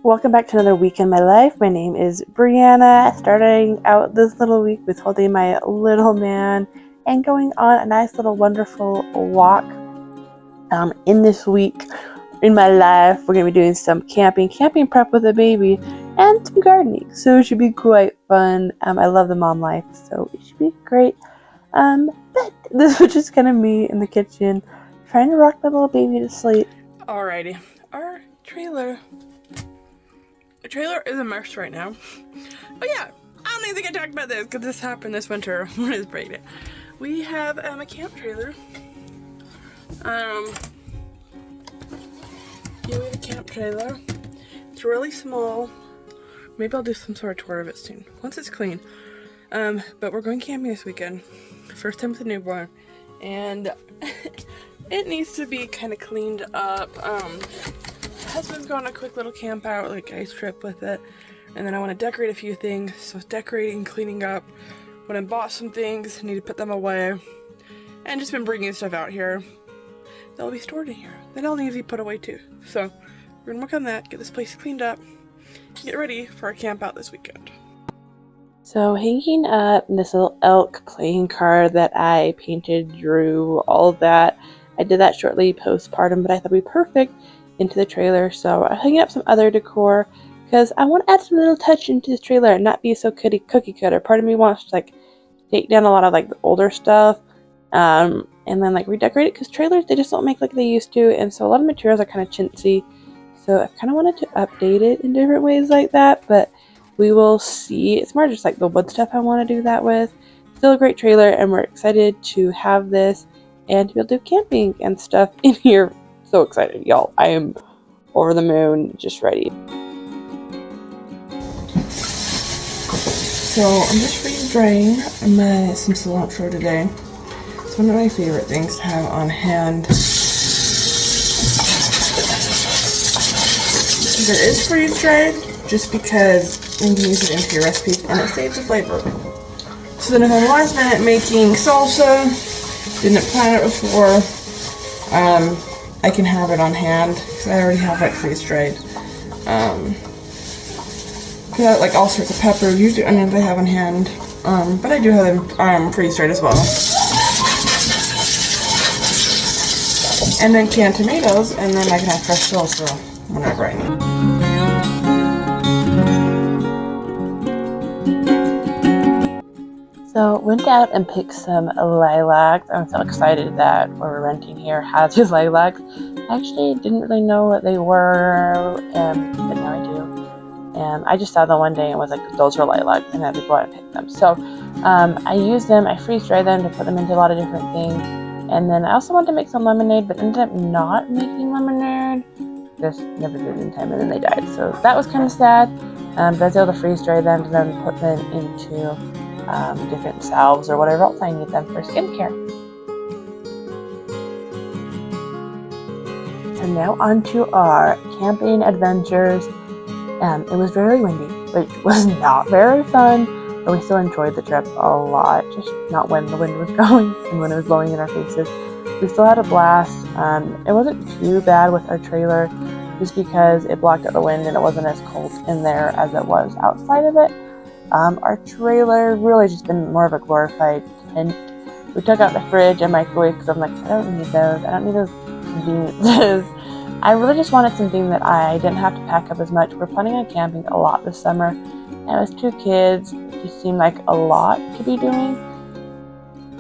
Welcome back to another week in my life. My name is Brianna, starting out this little week with holding my little man and going on a nice little wonderful walk. In this week in my life, we're going to be doing some camping prep with a baby, and some gardening. So it should be quite fun. I love the mom life, so it should be great. But this was just kind of me in the kitchen, trying to rock my little baby to sleep. Alrighty, our trailer is a mess right now. But yeah, I don't even think I talked about this because this happened this winter when it was pregnant. We have a camp trailer. Yeah, we have a camp trailer. It's really small. Maybe I'll do some sort of tour of it soon once it's clean. But we're going camping this weekend. First time with a newborn, and it needs to be kind of cleaned up. Husband's going on a quick little camp out, like ice trip with it, and then I want to decorate a few things. So decorating, cleaning up. When I bought some things, I need to put them away, and just been bringing stuff out here. They'll be stored in here. Then I'll need to be put away too. So we're gonna work on that, get this place cleaned up, get ready for our camp out this weekend. So hanging up this little elk playing card that I painted, drew, all of that. I did that shortly postpartum, but I thought it'd be perfect into the trailer. So I'm hanging up some other decor because I want to add some little touch into this trailer and not be so cookie cutter. Part of me wants to take down a lot of the older stuff, and then redecorate it, because trailers, they just don't make like they used to, and so a lot of materials are kind of chintzy. So I kind of wanted to update it in different ways like that, but we will see. It's more just the wood stuff I want to do that with. Still a great trailer, and we're excited to have this and to be able to do camping and stuff in here. So excited, y'all. I am over the moon, just ready. So I'm just freeze drying some cilantro today. It's one of my favorite things to have on hand. It is freeze dried just because you can use it into your recipes and it saves the flavor. So then if I'm last minute making salsa, didn't plan it before, I can have it on hand because I already have freeze dried. All sorts of peppers, usually onions I have on hand, but I do have them freeze dried as well. And then canned tomatoes, and then I can have fresh salsa whenever I need. So went out and picked some lilacs. I'm so excited that where we're renting here has these lilacs. I actually didn't really know what they were, but now I do. And I just saw them one day and was like, those are lilacs, and I had to go out and pick them. So I used them, I freeze dry them to put them into a lot of different things. And then I also wanted to make some lemonade, but ended up not making lemonade. Just never did it in time, and then they died. So that was kind of sad. But I was able to freeze dry them and then put them into different salves or whatever else I need them for skincare. So now on to our camping adventures. It was very windy, which was not very fun, but we still enjoyed the trip a lot, just not when the wind was going and when it was blowing in our faces. We still had a blast. It wasn't too bad with our trailer, just because it blocked out the wind and it wasn't as cold in there as it was outside of it. Our trailer really just been more of a glorified tent. We took out the fridge and microwave because I'm like, I don't need those. I don't need those conveniences. I really just wanted something that I didn't have to pack up as much. We're planning on camping a lot this summer, and with 2 kids, it just seemed like a lot to be doing.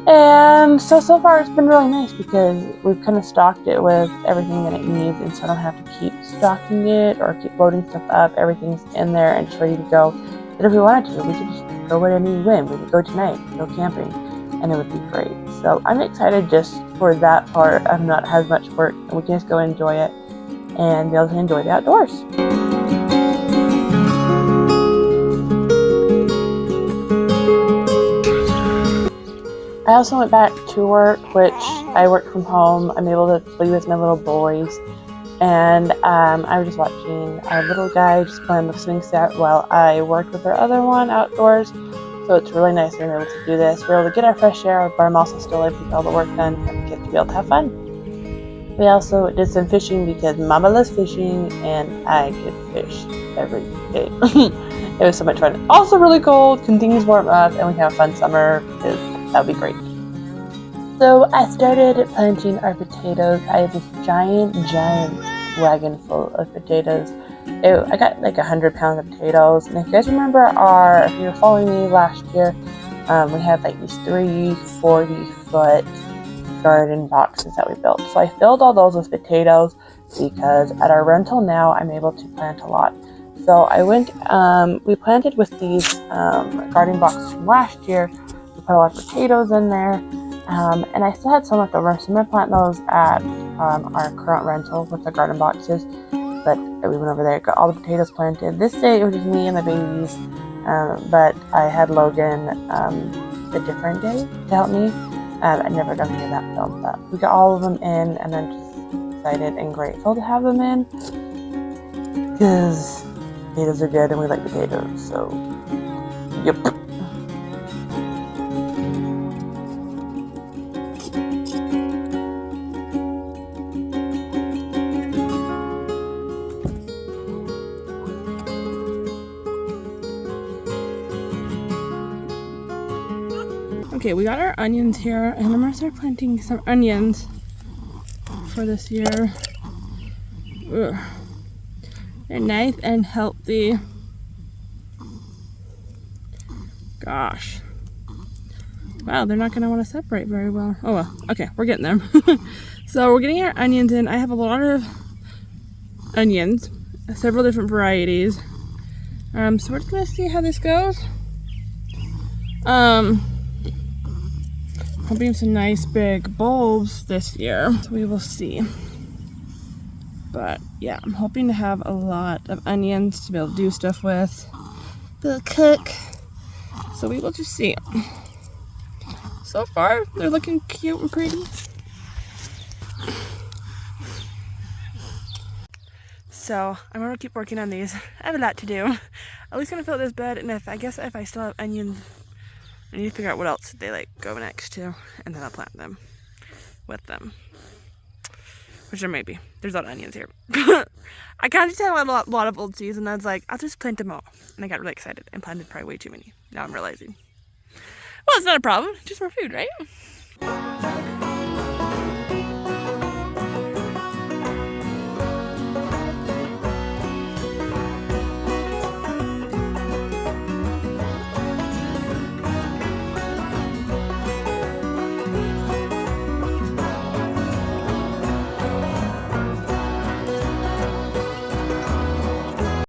And so far it's been really nice because we've kind of stocked it with everything that it needs, and so I don't have to keep stocking it or keep loading stuff up. Everything's in there and just ready to go. But if we wanted to, we could just go at any whim. We could go tonight, go camping, and it would be great. So I'm excited just for that part of not as much work, and we can just go enjoy it and be able to enjoy the outdoors. I also went back to work, which I work from home. I'm able to play with my little boys, and I was just watching our little guy just playing the swing set while I worked with our other one outdoors. So it's really nice being able to do this. We're able to get our fresh air, but I'm also still able to get all the work done and get to be able to have fun. We also did some fishing because Mama loves fishing and I could fish every day. It was so much fun. Also really cold, can things warm up and we can have a fun summer because that would be great. So I started planting our potatoes. I have this giant wagon full of potatoes. I got like 100 pounds of potatoes. And if you guys remember if you were following me last year, we had like these 3 40-foot garden boxes that we built. So I filled all those with potatoes because at our rental now I'm able to plant a lot. So I went, we planted with these garden boxes from last year. We put a lot of potatoes in there, and I still had some left over. So I'm going to plant those at our current rental with the garden boxes. But we went over there, got all the potatoes planted. This day it was just me and the babies, but I had Logan a different day to help me. I'd never done any of that film, but we got all of them in, and I'm just excited and grateful to have them in because potatoes are good and we like potatoes, so yep. Okay, we got our onions here, and I'm gonna start planting some onions for this year. Ugh. They're nice and healthy. Gosh. Wow, they're not gonna want to separate very well. Oh well, okay, we're getting there. So we're getting our onions in. I have a lot of onions, several different varieties. So we're just gonna see how this goes. Hoping some nice big bulbs this year. So we will see. But yeah, I'm hoping to have a lot of onions to be able to do stuff with. They'll cook. So we will just see. So far, they're looking cute and pretty. So I'm gonna keep working on these. I have a lot to do. At least gonna fill this bed, and if I still have onions, I need to figure out what else they like go next to, and then I'll plant them with them. Which there may be. There's a lot of onions here. I kind of just had a lot of old seeds, and I was like, I'll just plant them all. And I got really excited and planted probably way too many. Now I'm realizing. Well, it's not a problem. Just for food, right?